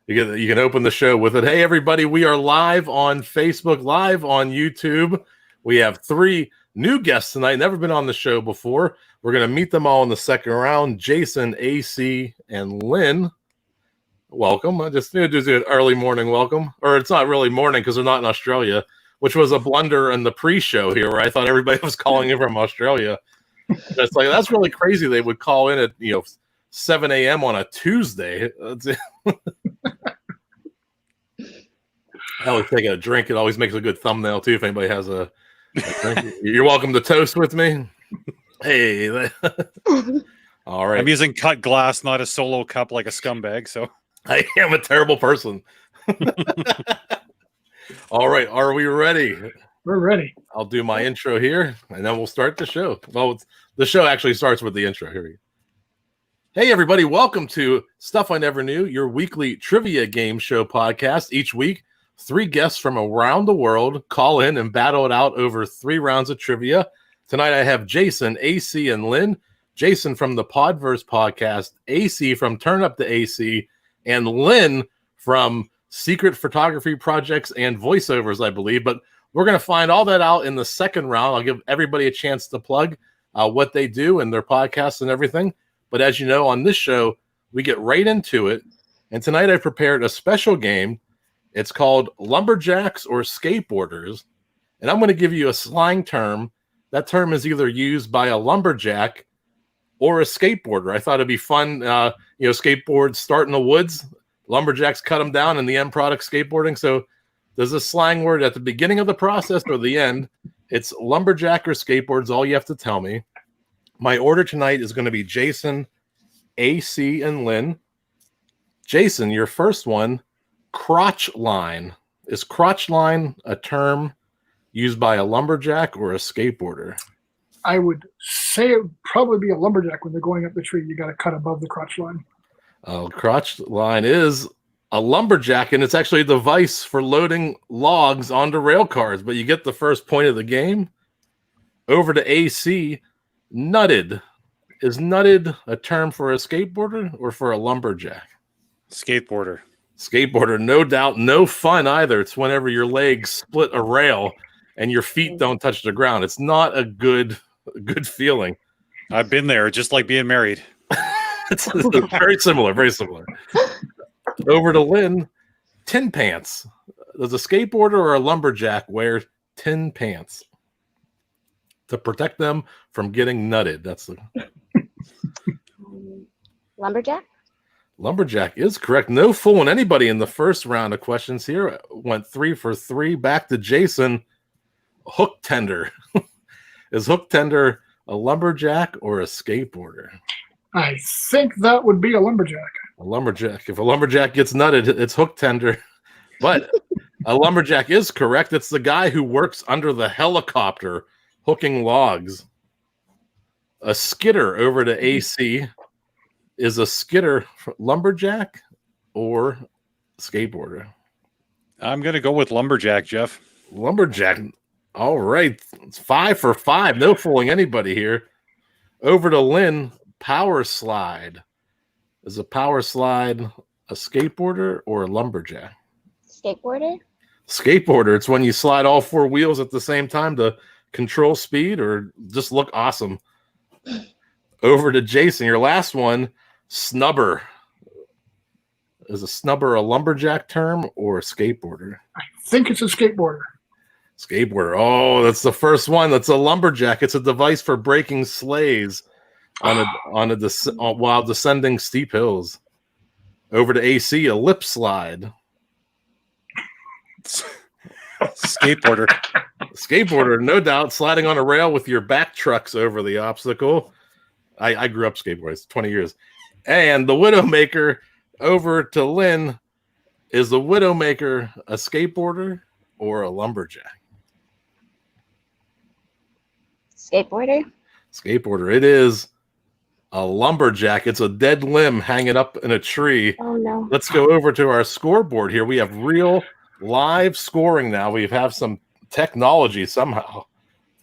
You can open the show with it. Hey, everybody, we are live on Facebook, live on YouTube. We have 3 new guests tonight, never been on the show before. We're going to meet them all in the second round. Jason, AC, and Lynn. Welcome. I just do an early morning welcome. Or it's not really morning because they're not in Australia, which was a blunder in the pre-show here where I thought everybody was calling in from Australia. It's like, that's really crazy. They would call in at 7 a.m. on a Tuesday. I always take a drink. It always makes a good thumbnail too if anybody has a drink. You're welcome to toast with me. Hey. All right. I'm using cut glass, not a solo cup like a scumbag. So I am a terrible person. All right. Are we ready? We're ready. I'll do my intro here, and then we'll start the show. Well, the show actually starts with the intro. Here we go. Hey, everybody. Welcome to Stuff I Never Knew, your weekly trivia game show podcast. Each week, 3 guests from around the world call in and battle it out over 3 rounds of trivia. Tonight, I have Jason, AC, and Lynn. Jason from the Podverse podcast, AC from Turn Up the AC, and Lynn from Secret Photography Projects and Voiceovers, I believe. But we're going to find all that out in the second round. I'll give everybody a chance to plug what they do and their podcasts and everything. But as you know, on this show, we get right into it. And tonight I prepared a special game. It's called Lumberjacks or Skateboarders. And I'm going to give you a slang term. That term is either used by a lumberjack or a skateboarder. I thought it'd be fun. Skateboards start in the woods. Lumberjacks cut them down, and the end product skateboarding. So there's a slang word at the beginning of the process or the end. It's lumberjack or skateboards. All you have to tell me. My order tonight is going to be Jason, AC, and Lynn. Jason, your first one, crotch line. Is crotch line a term used by a lumberjack or a skateboarder? I would say it would probably be a lumberjack when they're going up the tree. You got to cut above the crotch line. Crotch line is a lumberjack, and it's actually a device for loading logs onto rail cars. But you get the first point of the game. Over to AC, nutted. Is nutted a term for a skateboarder or for a lumberjack? skateboarder. Skateboarder, no doubt. No fun either. It's whenever your legs split a rail and your feet don't touch the ground. It's not a good feeling. I've been there, just like being married. It's very similar, very similar. Over to Lynn, tin pants. Does a skateboarder or a lumberjack wear tin pants to protect them from getting nutted? That's the lumberjack. Lumberjack is correct. No fooling anybody in the first round of questions here. Went 3 for 3. Back to Jason. Hook tender. Is hook tender a lumberjack or a skateboarder? I think that would be a lumberjack. A lumberjack. If a lumberjack gets nutted, it's hook tender. But a lumberjack is correct. It's the guy who works under the helicopter hooking logs. A skidder, over to AC. Is a skidder lumberjack or skateboarder? I'm going to go with lumberjack, Jeff. Lumberjack. All right. It's 5 for 5. No fooling anybody here. Over to Lynn. Power slide. Is a power slide a skateboarder or a lumberjack? Skateboarder. Skateboarder. It's when you slide all 4 wheels at the same time to control speed or just look awesome. Over to Jason. Your last one. Snubber. Is a snubber a lumberjack term or a skateboarder? I think it's a skateboarder. Skateboarder. Oh, that's the first one. That's a lumberjack. It's a device for breaking sleighs while descending steep hills. Over to AC, a lip slide. Skateboarder. Skateboarder, no doubt. Sliding on a rail with your back trucks over the obstacle. I grew up skateboarding. It's 20 years. And the Widowmaker, over to Lynn. Is the Widowmaker a skateboarder or a lumberjack? Skateboarder. Skateboarder. It is a lumberjack. It's a dead limb hanging up in a tree. Oh, no. Let's go over to our scoreboard here. We have real live scoring now. We have some technology somehow,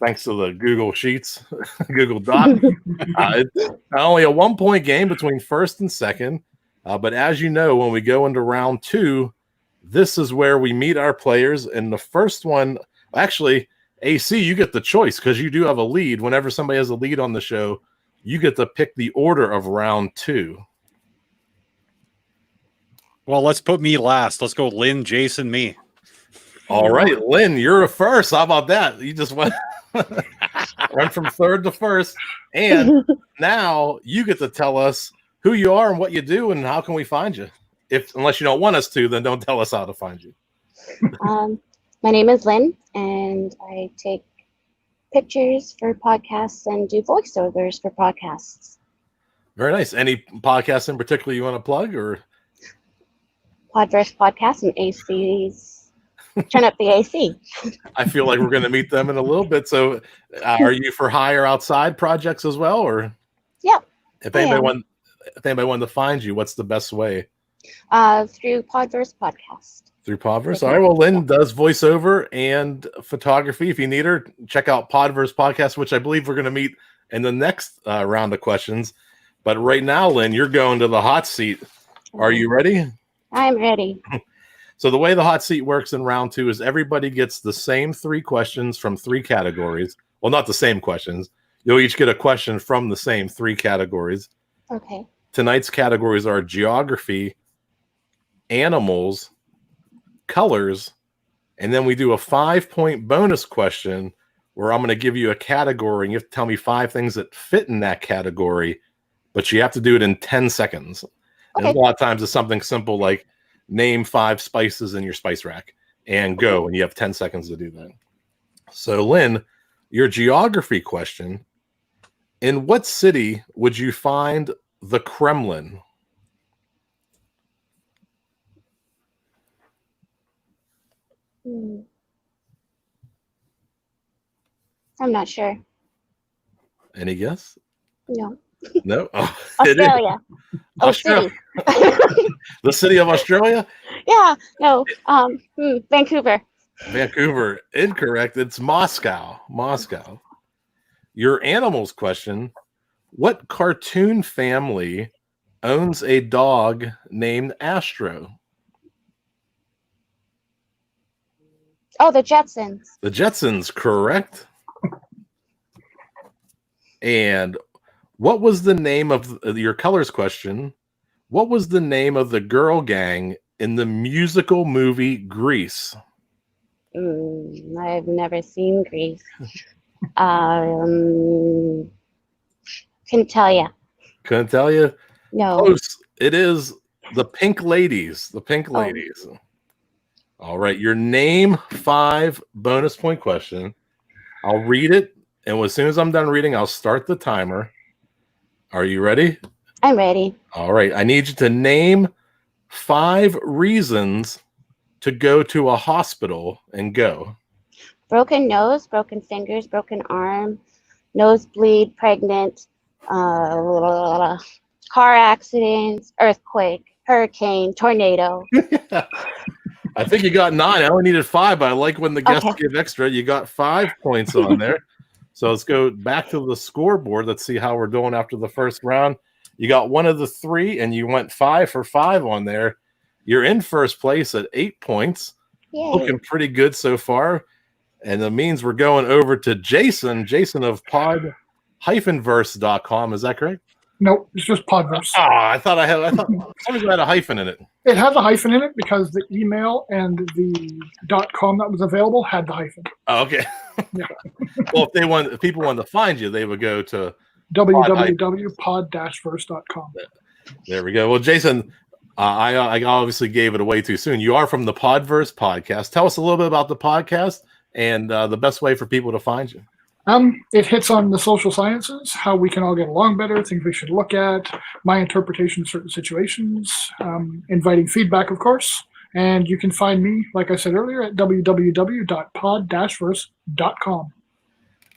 thanks to the Google Sheets, Google Doc. It's only a 1-point game between first and second. But as you know, when we go into round 2, this is where we meet our players. And the first one, actually, AC, you get the choice because you do have a lead. Whenever somebody has a lead on the show, you get to pick the order of round 2. Well, let's put me last. Let's go Lynn, Jason, me. All right, Lynn, you're a first. How about that? You just went from third to first. And now you get to tell us who you are and what you do and how can we find you. Unless you don't want us to, then don't tell us how to find you. My name is Lynn, and I take pictures for podcasts and do voiceovers for podcasts. Very nice. Any podcasts in particular you want to plug, or Podverse Podcast and AC's Turn Up the AC. I feel like we're going to meet them in a little bit. So are you for hire outside projects as well? Or Yep. If anybody wanted to find you, what's the best way? Through Podverse Podcast. Through Podverse. All right. Well, Lynn does voiceover and photography. If you need her, check out Podverse Podcast, which I believe we're going to meet in the next round of questions. But right now, Lynn, you're going to the hot seat. Are you ready? I'm ready. So the way the hot seat works in round 2 is everybody gets the same 3 questions from 3 categories. Well, not the same questions. You'll each get a question from the same 3 categories. Okay. Tonight's categories are geography, animals, colors, and then we do a 5-point bonus question where I'm going to give you a category and you have to tell me 5 things that fit in that category, but you have to do it in 10 seconds. Okay. And a lot of times it's something simple like name 5 spices in your spice rack and go, and you have 10 seconds to do that. So Lynn, your geography question, in what city would you find the Kremlin? I'm not sure. Any guess? No. No. Oh, Australia. Australia. The city of Australia? Yeah. No. Vancouver. Vancouver. Incorrect. It's Moscow. Moscow. Your animals question. What cartoon family owns a dog named Astro? Oh, the Jetsons. The Jetsons, correct. And what was the name of your colors question? What was the name of the girl gang in the musical movie Grease? I've never seen Grease. Couldn't tell you. Couldn't tell you? No. Close. It is the Pink Ladies. The Pink Ladies. All right. Your name 5 bonus point question. I'll read it. And as soon as I'm done reading, I'll start the timer. Are you ready? I'm ready. All right. I need you to name 5 reasons to go to a hospital and go. Broken nose, broken fingers, broken arm, nosebleed, pregnant, car accident, earthquake, hurricane, tornado. I think you got 9. I only needed 5, but I like when the guests give extra. You got 5 points on there. So let's go back to the scoreboard. Let's see how we're doing after the first round. You got one of the 3, and you went 5 for 5 on there. You're in first place at 8 points. Yay. Looking pretty good so far. And that means we're going over to Jason. Jason of pod-verse.com. Is that correct? Nope, it's just Podverse. I thought somebody had a hyphen in it. It has a hyphen in it because the email and the .com that was available had the hyphen. Oh, okay. Yeah. Well, if people wanted to find you, they would go to www.pod-verse.com. There we go. Well, Jason, I obviously gave it away too soon. You are from the Podverse podcast. Tell us a little bit about the podcast and the best way for people to find you. It hits on the social sciences, how we can all get along better, things we should look at, my interpretation of certain situations, inviting feedback, of course. And you can find me, like I said earlier, at www.pod-verse.com.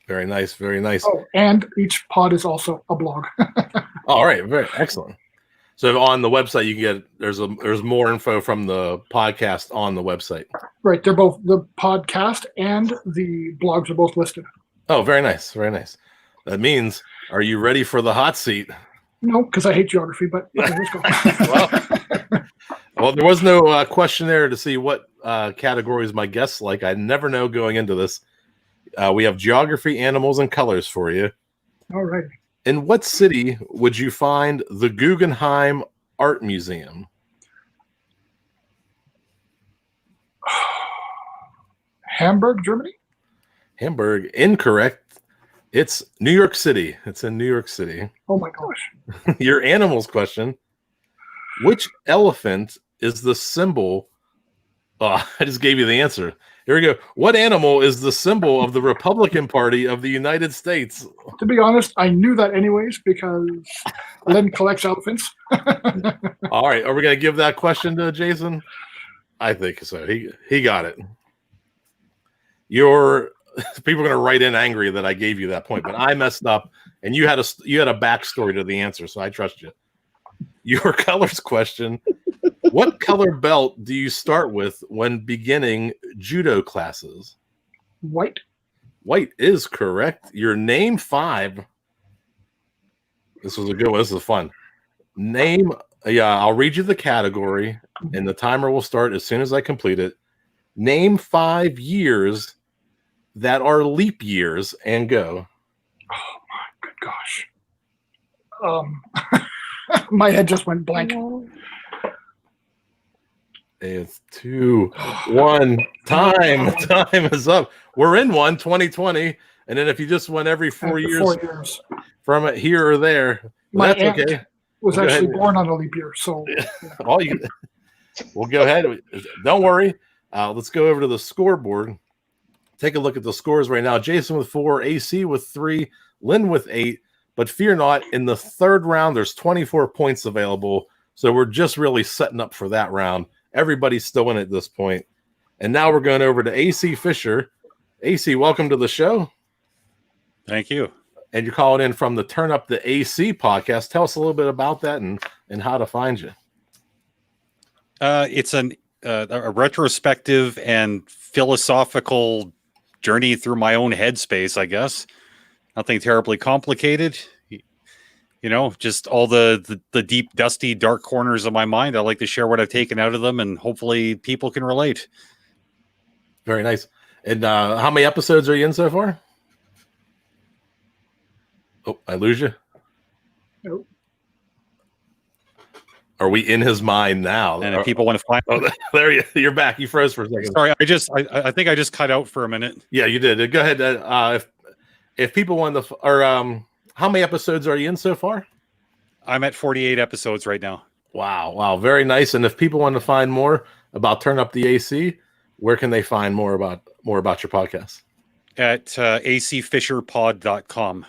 Very nice. Very nice. Oh, and each pod is also a blog. All right. Very excellent. So on the website, you can get there's more info from the podcast on the website. Right. They're both the podcast and the blogs are both listed. Oh, very nice. Very nice. That means, are you ready for the hot seat? No, because I hate geography, but okay, let's go. Well, there was no questionnaire to see what categories my guests like. I never know going into this. We have geography, animals, and colors for you. All right. In what city would you find the Guggenheim Art Museum? Hamburg, Germany? Hamburg, incorrect. It's New York City. It's in New York City. Oh my gosh. Your animals question. Which elephant is the symbol? Oh, I just gave you the answer. Here we go. What animal is the symbol of the Republican Party of the United States? To be honest, I knew that anyways because Lynn collects elephants. All right. Are we going to give that question to Jason? I think so. He got it. People are going to write in angry that I gave you that point, but I messed up, and you had a backstory to the answer, so I trust you. Your colors question: what color belt do you start with when beginning judo classes? White. White is correct. Your name 5. This was a good one. This is fun. I'll read you the category, and the timer will start as soon as I complete it. Name 5 years that are leap years, and go. Oh my good gosh. My head just went blank. It's 2, 1. Time is up. We're in 2020, and then if you just went every 4 years, 4 years from it here or there, my that's aunt okay. was We'll actually born on a leap year, so We'll go ahead. Don't worry. Let's go over to the scoreboard. Take a look at the scores right now. Jason with 4, AC with 3, Lynn with 8. But fear not, in the third round, there's 24 points available. So we're just really setting up for that round. Everybody's still in at this point. And now we're going over to AC Fischer. AC, welcome to the show. Thank you. And you're calling in from the Turn Up the AC podcast. Tell us a little bit about that and how to find you. It's a retrospective and philosophical journey through my own headspace, I guess. Nothing terribly complicated. You know, just all the deep, dusty, dark corners of my mind. I like to share what I've taken out of them, and hopefully people can relate. Very nice. And how many episodes are you in so far? Oh, I lose you? Nope. Are we in his mind now? And if people want to find... Oh, there you're back. You froze for a second. Sorry, I think I just cut out for a minute. Yeah, you did. Go ahead. If people want to... how many episodes are you in so far? I'm at 48 episodes right now. Wow. Very nice. And if people want to find more about Turn Up the AC, where can they find more about your podcast? At acfisherpod.com.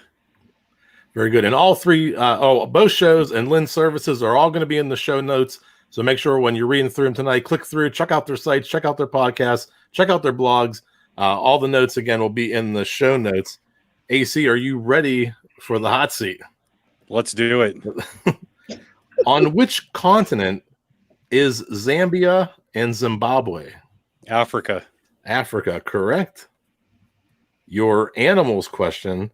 Very good. And all three, both shows and Lynn's services are all going to be in the show notes. So make sure when you're reading through them tonight, click through, check out their sites, check out their podcasts, check out their blogs. All the notes, again, will be in the show notes. AC, are you ready for the hot seat? Let's do it. On which continent is Zambia and Zimbabwe? Africa. Africa, correct. Your animals question.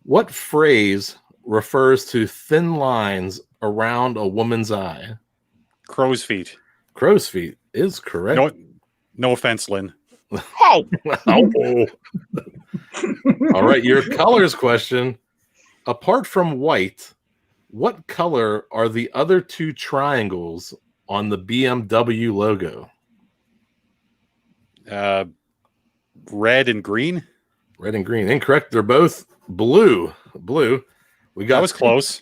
What phrase refers to thin lines around a woman's eye? Crow's feet. Crow's feet is correct. No offense, Lynn. Hey. Oh. All right, your colors question. Apart from white, what color are the other two triangles on the BMW logo? Red and green. Red and green. Incorrect. They're both blue. We got That was close.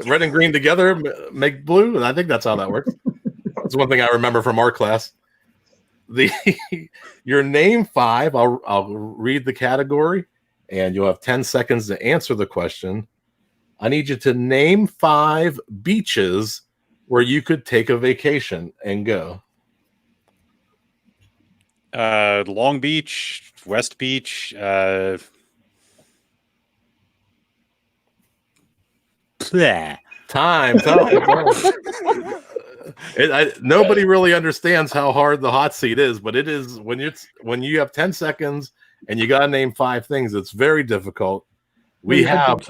Red and green together make blue, and I think that's how that works. That's one thing I remember from our class. Your name 5. I'll read the category, and you'll have 10 seconds to answer the question. I need you to name 5 beaches where you could take a vacation and go. Long Beach, West Beach. Time. Nobody really understands how hard the hot seat is, but it is when you have 10 seconds and you got to name 5 things. It's very difficult. We have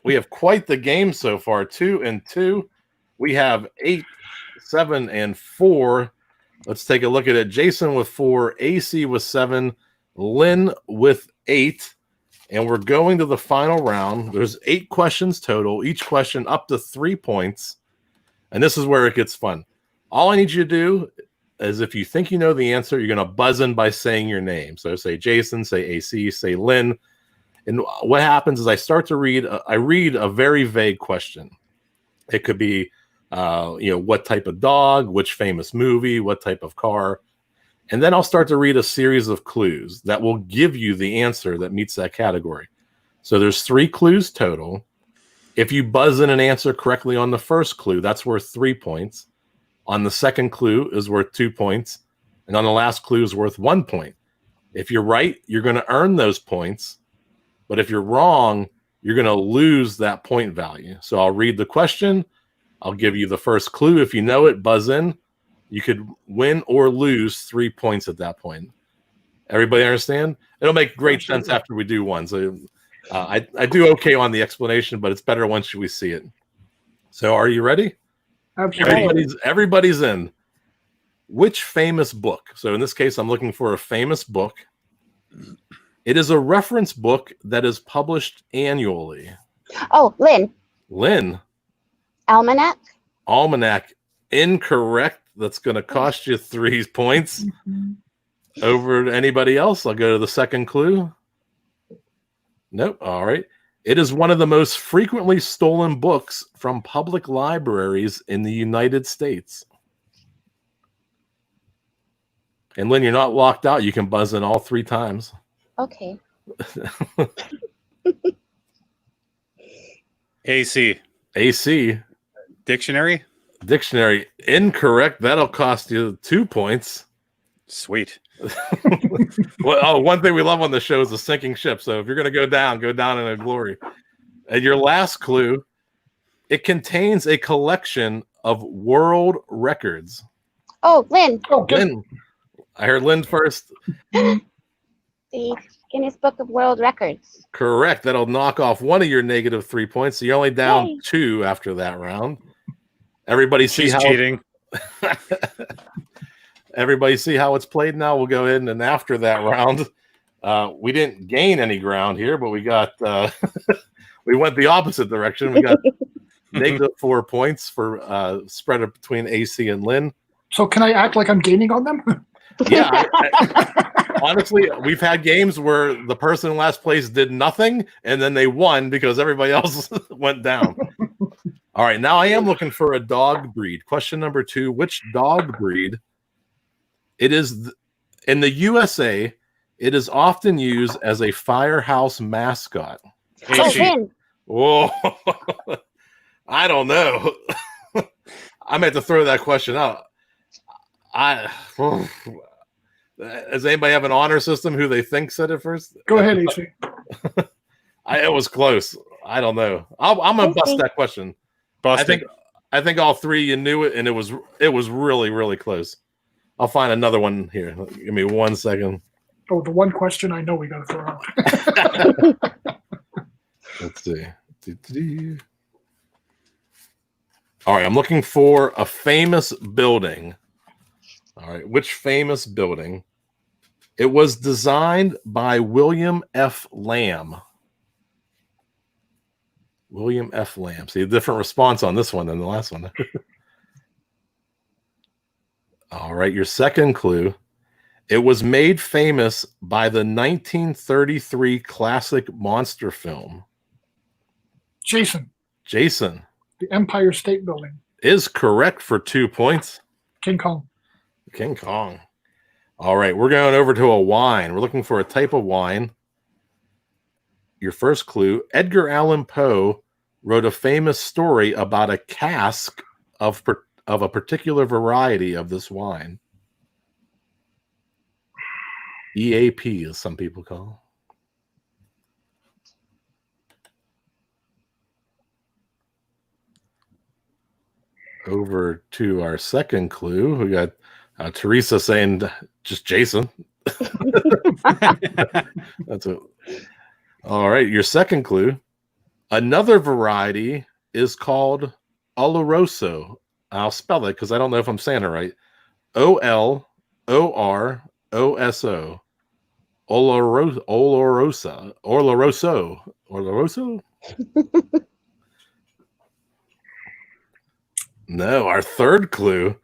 We have quite the game so far. 2 and 2. We have 8, 7, and 4. Let's take a look at it. Jason with 4, AC with 7, Lynn with 8. And we're going to the final round. There's 8 questions total, each question up to 3 points. And this is where it gets fun. All I need you to do is, if you think you know the answer, you're going to buzz in by saying your name. So say Jason, say AC, say Lynn. And what happens is I start to read. I read a very vague question. It could be, what type of dog, which famous movie, what type of car. And then I'll start to read a series of clues that will give you the answer that meets that category. So there's 3 clues total. If you buzz in an answer correctly on the first clue, that's worth 3 points. On the second clue is worth 2 points. And on the last clue is worth 1 point. If you're right, you're going to earn those points. But if you're wrong, you're going to lose that point value. So I'll read the question. I'll give you the first clue. If you know it, buzz in. You could win or lose 3 points at that point. Everybody understand? It'll make great sense after we do one. So I do okay on the explanation, but it's better once we see it. So are you ready? Absolutely. Everybody's in. Which famous book? So in this case, I'm looking for a famous book. It is a reference book that is published annually. Oh, Lynn. Lynn. Almanac. Almanac. Incorrect. That's going to cost you 3 points. Over to anybody else? I'll go to the second clue. Nope. All right. It is one of the most frequently stolen books from public libraries in the United States. And Lynn, you're not locked out. You can buzz in all 3 times. Okay. AC. AC. Dictionary. Dictionary. Incorrect. That'll cost you 2 points. Sweet. Well, one thing we love on the show is a sinking ship. So if you're going to go down in a glory. And your last clue, it contains a collection of world records. Oh, Lynn. Oh, good. Lynn. I heard Lynn first. The Guinness Book of World Records. Correct. That'll knock off one of your negative 3 points. So you're only down Yay. 2 after that round. Everybody see She's how cheating. Everybody see how it's played now? We'll go in, and after that round, we didn't gain any ground here, but we got we went the opposite direction. We got negative 4 points for spread it between AC and Lynn. So can I act like I'm gaining on them? Yeah. Honestly, we've had games where the person in last place did nothing, and then they won because everybody else went down. All right, now I am looking for a dog breed. Question number 2, which dog breed? It is in the USA, it is often used as a firehouse mascot. Oh, Lynn. Whoa. I don't know. I meant to throw that question out. Does anybody have an honor system who they think said it first? Go ahead, AC. It was close. I don't know. I'm gonna bust that question. Busted. I think all 3 you knew it, and it was really, really close. I'll find another one here. Give me 1 second. Oh, the one question I know we got to throw out. Let's see. All right, I'm looking for a famous building. All right, which famous building? It was designed by William F. Lamb. William F. Lamb. See, a different response on this one than the last one. All right, your second clue. It was made famous by the 1933 classic monster film. Jason. Jason. The Empire State Building. Is correct for 2 points. King Kong. King Kong. All right, we're going over to a wine. We're looking for a type of wine. Your first clue, Edgar Allan Poe wrote a famous story about a cask of a particular variety of this wine. EAP, as some people call. Over to our second clue. We got Teresa saying just Jason. That's it. All right. Your second clue. Another variety is called Oloroso. I'll spell it because I don't know if I'm saying it right. Oloroso. Oloroso. No, our third clue.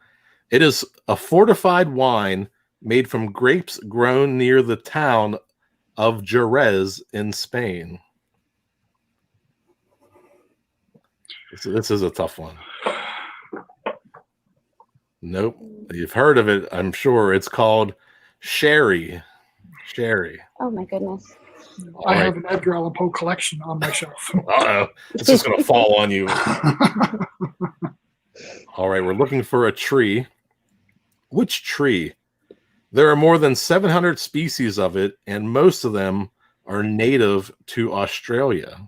It is a fortified wine made from grapes grown near the town of Jerez in Spain. This is a tough one. Nope. You've heard of it, I'm sure. It's called sherry. Sherry. Oh my goodness. I have an Edgar Allan Poe collection on my shelf. Uh-oh. It's just going to fall on you. All right, we're looking for a tree. Which tree? There are more than 700 species of it, and most of them are native to Australia.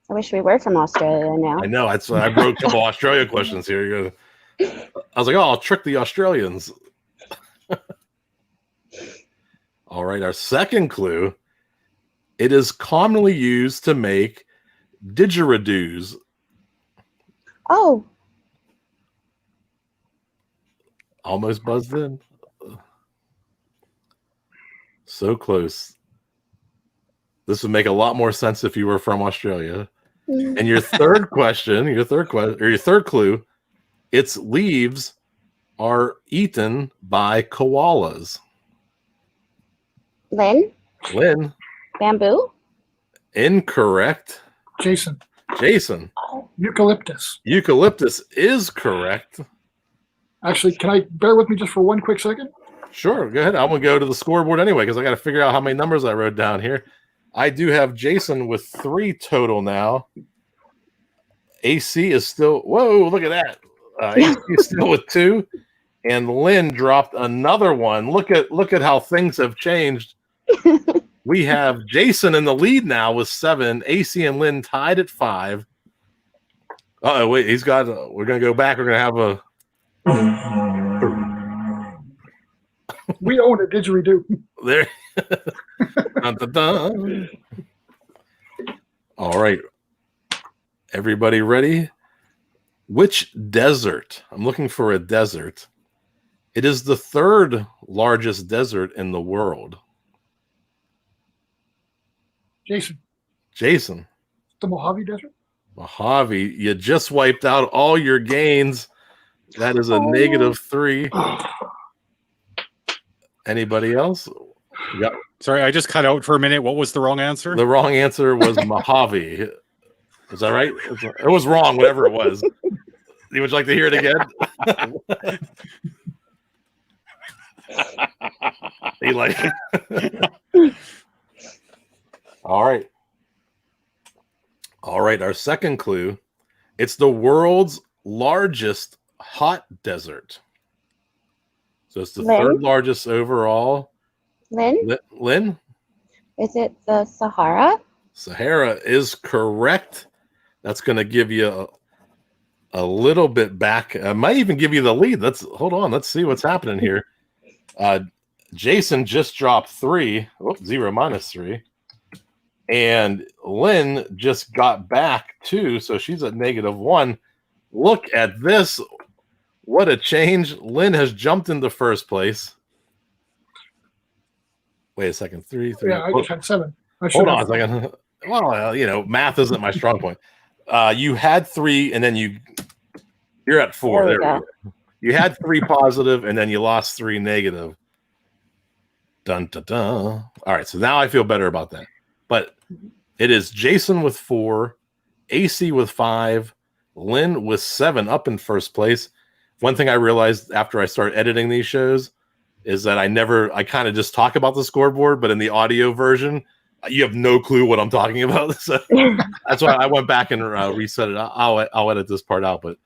I wish we were from Australia now. I know. I wrote a couple Australia questions here. I was like, oh, I'll trick the Australians. All right, our second clue. It is commonly used to make didgeridoos. Oh. Almost buzzed in. So close. This would make a lot more sense if you were from Australia. And your third question, your third clue, its leaves are eaten by koalas. Lynn? Bamboo? Incorrect. Jason. Eucalyptus. Eucalyptus is correct. Actually, can I bear with me just for one quick second? Sure, go ahead. I'm going to go to the scoreboard anyway because I got to figure out how many numbers I wrote down here. I do have Jason with 3 total now. AC is still, whoa, look at that. AC is still with 2. And Lynn dropped another one. Look at how things have changed. We have Jason in the lead now with 7. AC and Lynn tied at 5. Uh-oh, wait, we're going to go back. We're going to have a... We own a didgeridoo. There. Dun, dun, dun. All right. Everybody ready? Which desert? I'm looking for a desert. It is the 3rd largest desert in the world. Jason. The Mojave Desert? Mojave, you just wiped out all your gains. That is a -3. Anybody else? Yeah. Sorry, I just cut out for a minute. What was the wrong answer? The wrong answer was Mojave. Is that right? It was wrong, whatever it was. Would you like to hear it again? He like All right. Our second clue. It's the world's largest hot desert. So it's the 3rd largest overall. Lynn? Is it the Sahara? Sahara is correct. That's going to give you a little bit back. I might even give you the lead. Hold on. Let's see what's happening here. Jason just dropped 3. 0 minus 3. And Lynn just got back 2, so she's at -1. Look at this. What a change. Lynn has jumped into first place. Wait a second. 3. Yeah, I just had 7. Hold on a second. Well, math isn't my strong point. You had 3, and then you're at 4. There we go. You had 3 positive, and then you lost 3 negative. Dun, dun, dun. All right, so now I feel better about that. But it is Jason with 4, AC with 5, Lynn with 7 up in first place. One thing I realized after I started editing these shows is that I kind of just talk about the scoreboard, but in the audio version, you have no clue what I'm talking about. So that's why I went back and reset it. I'll edit this part out, but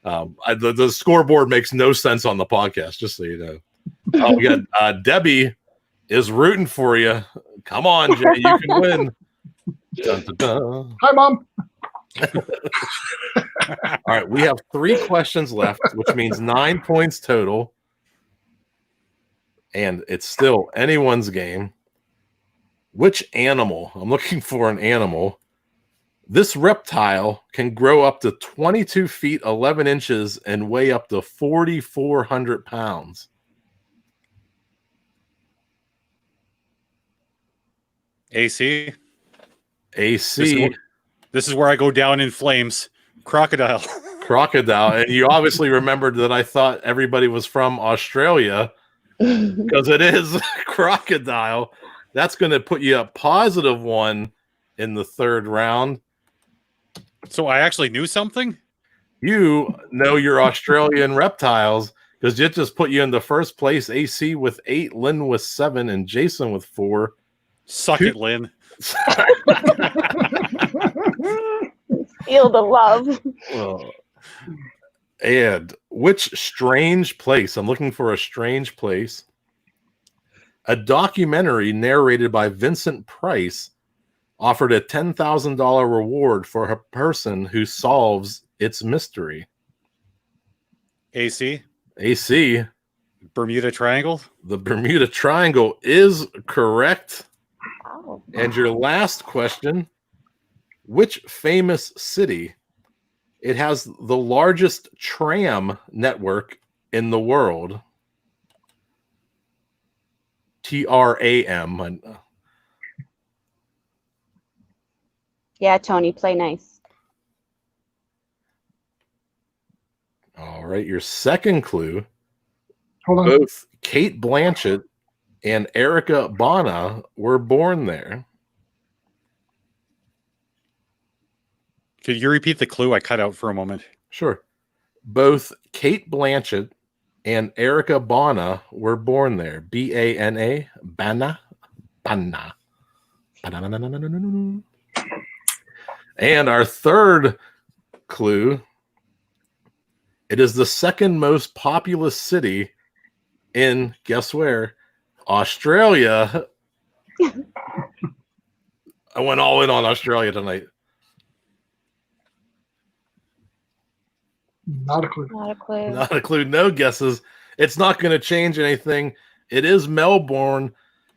the scoreboard makes no sense on the podcast, just so you know. We got Debbie is rooting for you. Come on, Jay, you can win. Dun, dun, dun. Hi, Mom. All right, we have 3 questions left, which means 9 points total. And it's still anyone's game. Which animal? I'm looking for an animal. This reptile can grow up to 22 feet 11 inches and weigh up to 4,400 pounds. AC. AC. This is where I go down in flames. Crocodile. Crocodile. And you obviously remembered that I thought everybody was from Australia because it is crocodile. That's going to put you a +1 in the third round. So I actually knew something? You know your Australian reptiles because it just put you in the first place. AC with 8, Lynn with 7, and Jason with 4. Suck it, Lynn. Feel the love. And which strange place? I'm looking for a strange place. A documentary narrated by Vincent Price offered a $10,000 reward for a person who solves its mystery. AC. AC. Bermuda Triangle. The Bermuda Triangle is correct. Wow. And your last question, which famous city? It has the largest tram network in the world. TRAM. Yeah, Tony, play nice. All right, your second clue. Hold on. Both Kate Blanchett and Erica Bana were born there. Could you repeat the clue? I cut out for a moment. Sure. Both Kate Blanchett and Erica Bana were born there. B-A-N-A. Bana. Bana. Ba-na-na-na-na-na-na-na. And our third clue. It is the second most populous city in, guess where? Australia. I went all in on Australia tonight. Not a clue. Not a clue. Not a clue. No guesses. It's not going to change anything. It is Melbourne.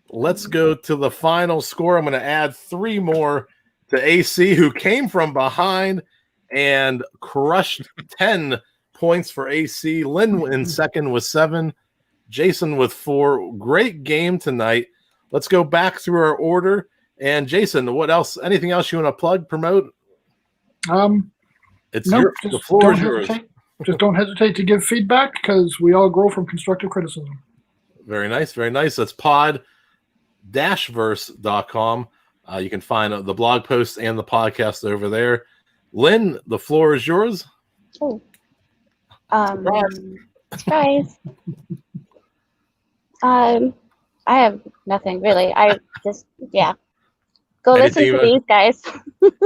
Let's go to the final score. I'm going to add 3 more to AC, who came from behind and crushed 10 points for AC. Lynn in second with 7. Jason with 4. Great game tonight. Let's go back through our order. And Jason, what else? Anything else you want to plug, promote? It's Nope, the floor is yours. Just don't hesitate to give feedback because we all grow from constructive criticism. Very nice. Very nice. That's pod-verse.com. You can find the blog posts and the podcast over there. Lynn, the floor is yours. Oh. Surprise. I have nothing really. I just, yeah. Go listen to these guys.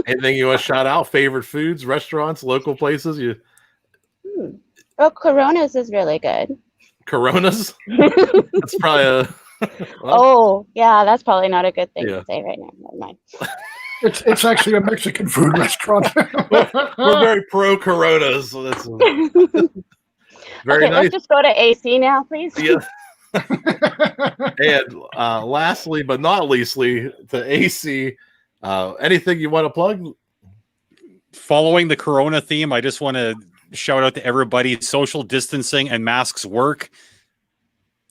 Anything you want to shout out? Favorite foods, restaurants, local places? Oh, Corona's is really good. Corona's? That's probably a... Oh, yeah, that's probably not a good thing to say right now. Never mind. It's actually a Mexican food restaurant. We're very pro Coronas. So that's very nice. Let's just go to AC now, please. Yeah. And lastly, but not leastly, to AC, anything you want to plug? Following the Corona theme, I just want to shout out to everybody. Social distancing and masks work.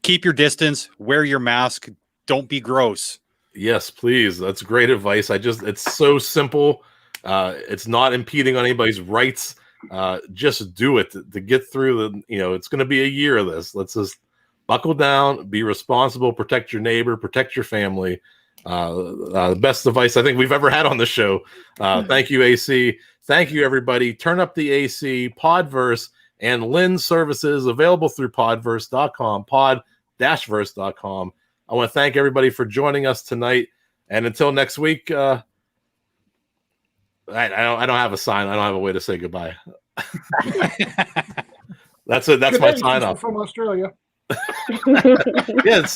Keep your distance, wear your mask, don't be gross. Yes, please. That's great advice. It's so simple. It's not impeding on anybody's rights. Just do it to get through it's going to be a year of this. Let's just buckle down, be responsible, protect your neighbor, protect your family. The best advice I think we've ever had on the show. Thank you, AC. Thank you, everybody. Turn up the AC, Podverse, and Lynn's services available through podverse.com, pod-verse.com. I want to thank everybody for joining us tonight. And until next week, I don't have a sign. I don't have a way to say goodbye. That's it. That's my sign off. From Australia. Yes.